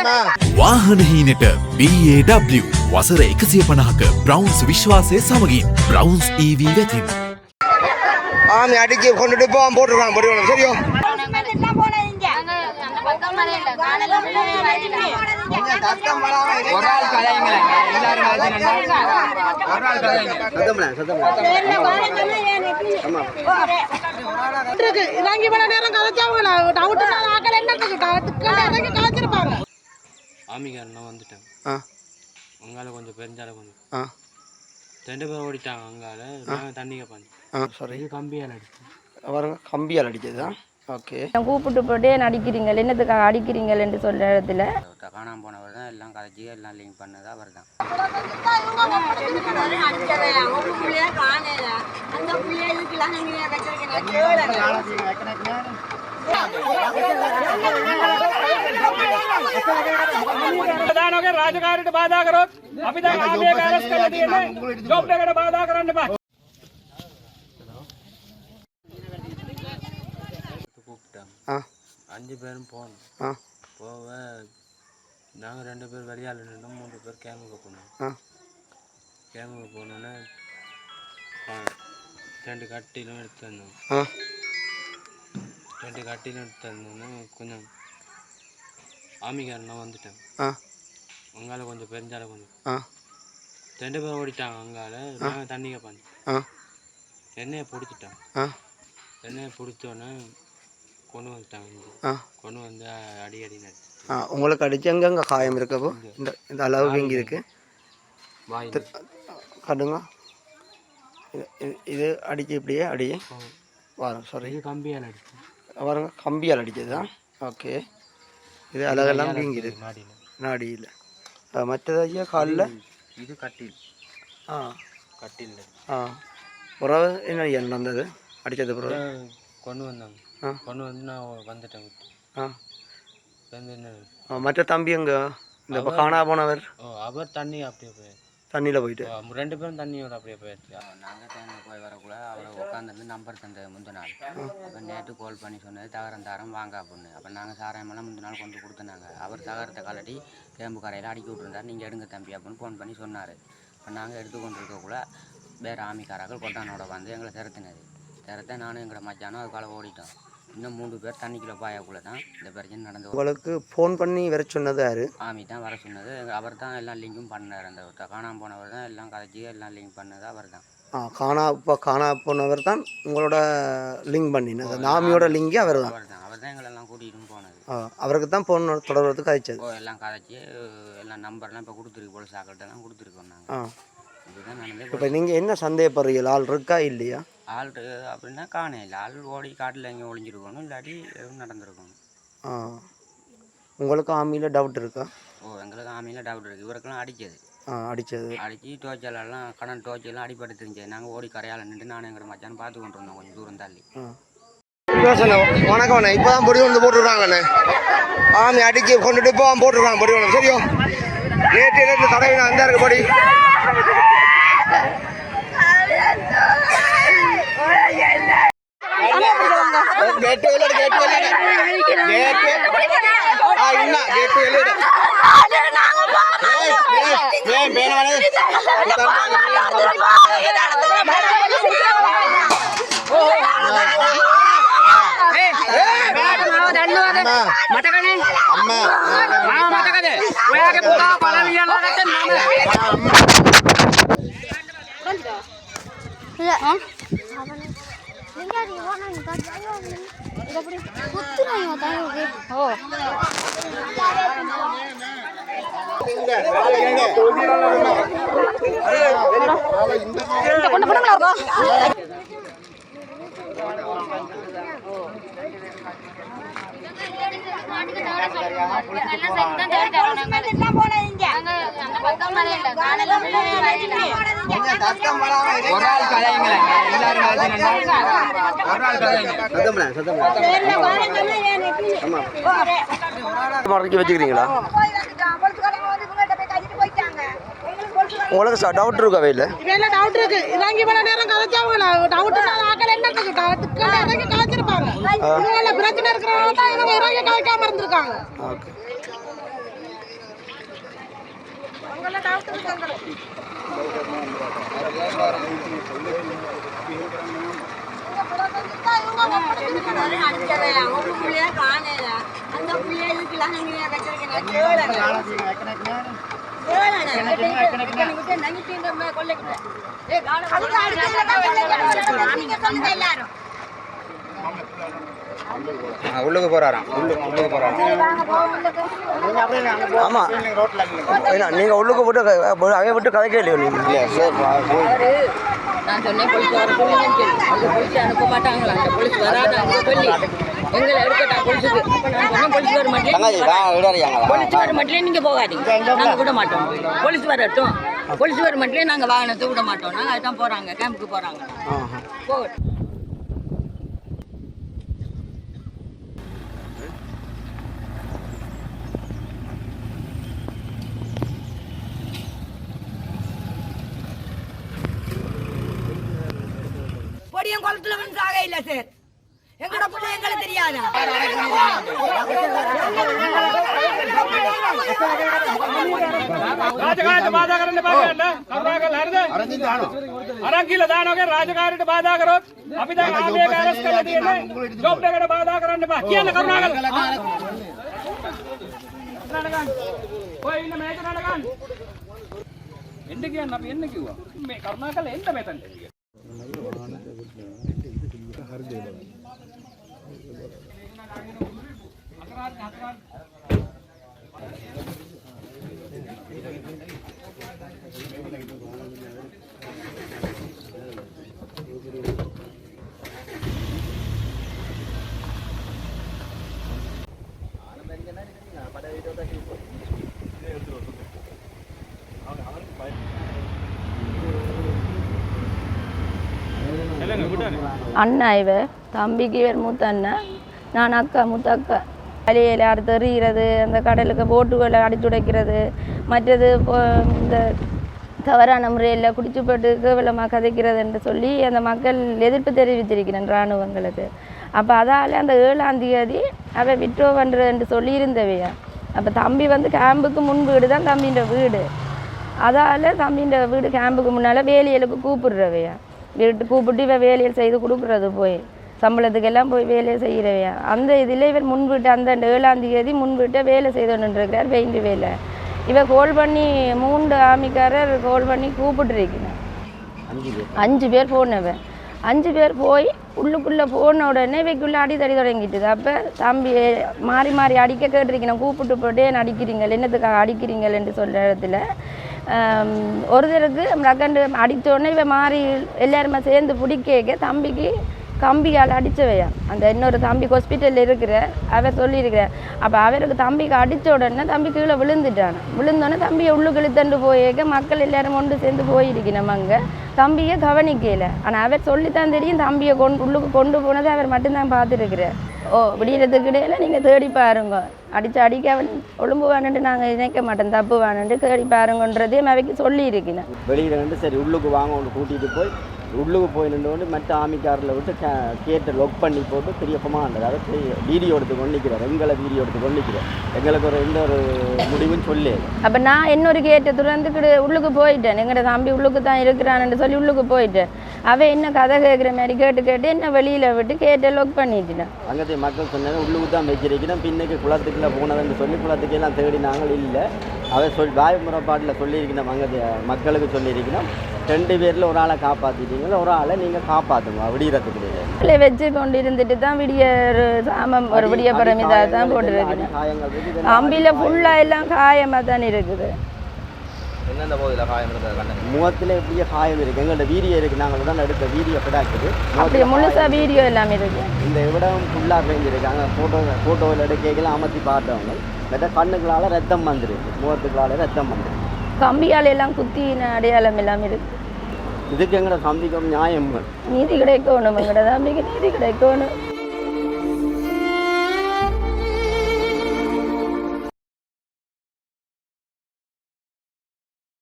වාහන හීනට BAW වසර 150ක Browns විශ්වාසය සමගින් බ්‍රවුන්ස් EV වෙතින් ஆமி அடிச்சு கொண்டுட்டு போவோம் போட்டுருக்கான் படிக்கணும் சரியோ ஆமிகாரன் வந்துட்டேன் அங்கால கொஞ்சம் பெருஞ்சால கொஞ்சம் ரெண்டு பேரும் ஓடிட்டாங்க அங்கால நாங்கள் தண்ணி கேட்பாங்க சாரி கம்பியால் அடிச்சு அவருங்க கம்பியால் அடிச்சதா ஓகே கூப்பிட்டு போட்டே நடிக்கிறீங்க என்னத்துக்காக அடிக்கிறீங்கன்னு சொல்ற இடத்துல காணாம போனவர் தான் எல்லாம் கதைச்சி எல்லாம் லிங்க் பண்ணது அவர் தான் राजकारण बाधा करो अभी तक आगे अरेस्ट कर दिए ने जॉब पे बाधा करने बा கூப்பிட்டாங்க 5 பேரும் போனோம் போக நாங்கள் 2 பேர் வெளியால் நின்றோம் 3 பேர் கேமுக்கு போனோம் கேமுக்கு போனோன்னே 2 கட்டிலும் எடுத்து வந்தோம் 2 கட்டிலும் எடுத்து வந்தோன்னே கொஞ்சம் ஆமிகாரன் வந்துட்டேன் அங்கால கொஞ்சம் பெருஞ்சால கொஞ்சம் 2 பேர் ஓடிட்டாங்க அங்கால நாங்கள் தண்ணி கேட்பாங்க எண்ணெயை பிடிச்சிட்டான் எண்ணெயை பிடிச்சோன்னே கொண்டு வந்துட்டாங்க கொண்டு வந்து அடி உங்களுக்கு அடிச்சு எங்கெங்க காயம் இருக்கப்போ இந்த அளவு இங்கே இருக்கு கடுங்க இது அடிச்சு இப்படியே அடியே வரும் சாரி கம்பியால் அடிச்சு வருங்க கம்பியால் அடிச்சதுதான் ஓகே இது அழகெல்லாம் வீங்கிது நாடியில் மற்றதையா காலில் இது கட்டில் கட்டில் உறவு என்ன நடந்தது அடித்தது பிறகு கொண்டு வந்தாங்க கொண்டு வந்து நான் வந்துட்டேன் விட்டு மற்ற தம்பி அங்கே இந்த காணா போனவர் அவர் தண்ணி அப்படியே போய் தண்ணியில் போயிட்டு 2 பேரும் தண்ணியோட அப்படியே போயிடுச்சு நாங்கள் தேங்க போய் வரக்குள்ள அவரை உட்காந்துருந்து நம்பர் தந்த முந்தின நாள் அப்போ நேற்று கால் பண்ணி சொன்னது தகரம் வாங்க அப்படின்னு அப்போ நாங்கள் சாராயமெல்லாம் முந்தின நாள் கொண்டு கொடுத்துனாங்க அவர் தகரத்தை கலட்டி கேம்பு கரையில் அடிக்கி விட்டுருந்தார் நீங்கள் எடுங்க தம்பி அப்படின்னு ஃபோன் பண்ணி சொன்னார் இப்போ நாங்கள் எடுத்துக்கொண்டு இருக்கக்குள்ள வேறு ஆமிக்காராக்கள் கொட்டானோட வந்து எங்களை திறத்தை நானும் எங்களை மச்சானும் அதுக்கால ஓடிட்டோம் இன்னும் 3 பேர் தண்ணிக்குள்ளே பாயக்குள்ளே தான் இந்த பிரச்சனை நடந்து உங்களுக்கு ஃபோன் பண்ணி வர சொன்னது யார் ஆமி தான் வர சொன்னது அவர் தான் எல்லாம் லிங்கும் பண்ணார் அந்த காணாமல் போனவர் தான் எல்லாம் கதைச்சி எல்லாம் லிங்க் பண்ணது அவர் தான் காணா போனவர் தான் உங்களோட லிங்க் பண்ணினது நாமியோட லிங்கே அவர் தான் அவர் தான் எங்களெல்லாம் கூட்டிகிட்டும் போனது அவருக்கு தான் ஃபோன் தொடர்புறதுக்கு கதைச்சது எல்லாம் கதைச்சி எல்லாம் நம்பர்லாம் இப்போ கொடுத்துருக்கு போலீஸ் ஆக்கள்கிட்டலாம் கொடுத்துருக்கோம் நாங்கள் இதுதான் நடந்தது இப்போ நீங்கள் என்ன சந்தேகப்படுறீங்க ஆள் இருக்கா இல்லையா ஆள் அப்படின்னா காணையில் ஆள் ஓடி காட்டில் எங்கே ஒளிஞ்சிருக்கணும் இல்லாட்டி எதுவும் நடந்திருக்கணும் உங்களுக்கு ஆமியில் டவுட் இருக்கா எங்களுக்கு ஆமியில் டவுட் இருக்குது இவருக்கெல்லாம் அடித்தது அடித்து டோச்சலெல்லாம் கடன் டோச்செல்லாம் அடிப்பட்டு தெரிஞ்சு நாங்கள் ஓடி கரையால் நின்று நானும் எங்கள் மச்சான் பார்த்து கொண்டு இருந்தோம் கொஞ்சம் தூரம் தள்ளி வணக்கம் அண்ணே இப்போ தான் பொடி வந்து போட்டுருக்காங்கண்ணே ஆமி அடிச்சு கொண்டுட்டு போவோம் போட்டுருக்காங்க பொடி ஒன்று சரியோ நேற்று தடவை நான் அந்த இருக்கு பொடி கேட்டு மடக்கி வச்சுக்கிறீங்களா? உங்களுக்கு டவுட் இருக்கா வெயில? இல்ல டவுட் இருக்கு. இறங்கி இவ்வளவு நேரம் கதைச்சாங்களா? டவுட்னா ஆக்கல என்ன இருக்கு? டவுட்க்கு இறங்கி கதைச்சிருப்பாங்க. இவங்க பிரச்சனை இருக்கறனால தான் இவங்க இறங்கி கதைக்காம இருந்திருக்காங்க. ஓகே. உங்கள டவுட் இருக்குங்க உள்ளுக்கு போறாராம் உள்ளுக்கு போறாராம் ஆமா நீங்க உள்ளுக்கு போட்டு அவைய விட்டு கதைக்கே இல்லையோ நீங்க நான் சொன்னேன் போலீஸ் வர சொல்லுங்கன்னு சொல்லி அந்த போலீஸ் அனுப்ப மாட்டாங்களா அந்த போலீஸ் வராதாங்க சொல்லி எங்களை எடுக்கட்டா போலீஸுக்கு அப்போ நான் சொன்னேன் போலீஸ் வர மாட்டேன் போலீஸ் வர மாட்டேன் நீங்கள் போகாதீங்க நாங்கள் விட மாட்டோம் போலீஸ் வரட்டும் போலீஸ் வர மாட்டேன் நாங்கள் வாகனத்தை விட மாட்டோம் நாங்கள் அதுதான் போகிறாங்க கேம்புக்கு போகிறாங்க போகட்டும் குளத்துல வந்து சாக இல்ல சார் எங்கட பிள்ளை எங்களுக்கு தெரியாதா ರಾಜಕಾರಣದ ಬಾಧಾಕರನ್ನ ಬಾಧೆಯನ್ನ ಕರ್ನಾಟಕ ಅರಂಗಿಲ್ಲ ದಾನೋಗೆ ರಾಜಕಾರಣದ ಬಾಧಾಕರು ಅಪಿದ ಆಮೇಲೆ ಅರಸ್ಕಲ್ಲದಿಯನ್ನ ಜೋಬ್ಲೆಗಡ ಬಾಧಾಕರನ್ನ ಬಾಕಿಯನ್ನ ಕರ್ನಾಟಕ ಓ ಇನ್ನ ಮೇಜ ನಾಟಕ ಎಂದಿಗೆ ಅನ್ನ ಎನ್ನಕ್ಕೆ ಮೇ ಕರ್ನಾಟಕ ಎಂತ ಬೇತಂತೆ அண்ணா இவ தம்பிக்கு இவர் மூத்த அண்ணன் நான் அக்கா மூத்த அக்கா வலையில் அடுத்து எறிகிறது அந்த கடலுக்கு போட்டுகளை அடித்து உடைக்கிறது மற்றது இந்த தவறான முறையில் குடிச்சு போட்டு கேவலமாக கதைக்கிறது என்று சொல்லி அந்த மக்கள் எதிர்ப்பு தெரிவித்திருக்கிறேன் இராணுவங்களுக்கு அப்போ அதால் அந்த 7ஆம் தேதி அவள் விட்ரோ பண்ணுறது என்று சொல்லியிருந்தவையா அப்போ தம்பி வந்து கேம்புக்கு முன் வீடு தான் தம்பின்ற வீடு அதால் தம்பின்ற வீடு கேம்புக்கு முன்னால் வேலைகளுக்கு கூப்பிடுறவையா வீட்டு கூப்பிட்டு இவன் வேலையில் செய்து கொடுக்குறது போய் சம்பளத்துக்கெல்லாம் போய் வேலையை செய்கிறவையா அந்த இதில் இவர் முன்விட்டு அந்த 7ஆம் தேதி முன்விட்டு வேலை செய்துன்னுருக்கிறார் பெயிண்ட் வேலை இவன் கோல் பண்ணி 3 ஆமிக்காரர் கோல் பண்ணி கூப்பிட்டுருக்கணும் 5 பேர் போனவன் 5 பேர் போய் உள்ளுக்குள்ளே போன உடனே இவைக்குள்ளே அடித்தடி தொடங்கிட்டுது அப்போ தம்பி மாறி மாறி அடிக்க கேட்டிருக்கணும் கூப்பிட்டு போட்டு என்ன அடிக்கிறீங்கள் என்னத்துக்காக அடிக்கிறீங்கள் என்று சொல்கிற இடத்துல ஒருத்தருக்கு ரக்கண்டு அடித்தோடனே இவன் மாறி எல்லாருமே சேர்ந்து பிடிக்க தம்பிக்கு கம்பியால் அடித்தவையா அந்த இன்னொரு தம்பி ஹாஸ்பிட்டலில் இருக்கிற அவர் சொல்லியிருக்கிறார் அப்போ அவருக்கு தம்பிக்கு அடித்த உடனே தம்பி கீழே விழுந்தோடனே தம்பியை உள்ளுக்கு இழுத்தண்டு போயிருக்க மக்கள் எல்லாரும் கொண்டு சேர்ந்து போயிருக்கணும் அங்கே தம்பியை கவனிக்கல ஆனால் அவர் சொல்லித்தான் தெரியும் தம்பியை உள்ளுக்கு கொண்டு போனதை அவர் மட்டும்தான் பார்த்துருக்கிறார் ஓ விடியறதுக்கு இடையில நீங்கள் தேடி பாருங்க அடிக்க அவன் ஒழும்பு வேணுன்ட்டு நாங்கள் நினைக்க மாட்டோம் தப்பு வேணுன்ட்டு தேடி பாருங்கன்றதையும் அவைக்கு சொல்லியிருக்கணும் வெளியில் வந்து சரி உள்ளுக்கு வாங்க ஒன்று கூட்டிகிட்டு போய் உள்ளுக்கு போய் நின்று மற்ற ஆமிக்காரில் விட்டு கேட்டை லொக் பண்ணி போட்டு பெரிய கமாண்டர் அதாவது வீடியோ எடுத்து கொண்டிருக்கிறார் எங்களை வீடியோ எடுத்து கொண்டிருக்கிறோம் எங்களுக்கு எந்த ஒரு முடிவுன்னு சொல்லி அப்போ நான் இன்னொரு கேட்டை துறந்துக்கிட்டு உள்ளுக்கு போயிட்டேன் எங்களோட தம்பி உள்ளுக்கு தான் இருக்கிறான்னு சொல்லி உள்ளுக்கு போயிட்டேன் அவன் என்ன கதை கேட்குற மாதிரி கேட்டு என்ன வெளியில் விட்டு கேட்டை லொக் பண்ணிட்டுட்டேன் அங்கே மக்கள் சொன்னாங்க உள்ளுக்கு தான் வச்சிருக்கிறேன் பின்னுக்கு குளத்துக்குள்ளே போனதுன்னு சொல்லி குளத்துக்கெல்லாம் தேடி நாங்கள் இல்லை அவர் வாய்முறைப்பாட்டில் சொல்லியிருக்கணும் அங்கே மக்களுக்கு சொல்லியிருக்கணும் 2 பேரில் ஒரு ஆளை காப்பாற்றிட்டீங்களா ஒரு ஆளை நீங்கள் காப்பாற்றுங்க விடியறதுக்கு வச்சு கொண்டு இருந்துட்டு தான் விடிய சாமம் ஒரு விடிய பரமிதாக தான் போட்டுருக்கேன் அம்பியில் ஃபுல்லாக எல்லாம் காயமாக தான் இருக்குது என்னென்ன போதில் காயம் இருந்தது முகத்தில் எப்படியே காயம் இருக்குது எங்கள்கிட்ட வீடியோ இருக்குது நாங்கள் உடனே எடுத்த வீடியோ கிடாக்குது அப்படி முழுசாக வீடியோ எல்லாமே இருக்குது இந்த இடம் ஃபுல்லாக பெஞ்சிருக்காங்க ஃபோட்டோவில் எடுக்கலாம் அமர்த்தி பார்த்தவங்க மற்ற கண்ணுகளால் ரத்தம் வந்துருக்கு முகத்துக்களால் ரத்தம் வந்துருக்கு கம்பியால் எல்லாம் குத்தின அடையாளம் எல்லாம் இருக்குது இதுக்கு எங்களோட சந்திக்கும் நியாயம் நீதி கிடைக்கணும் எங்களோட தம்பிக்கு நீதி கிடைக்கணும்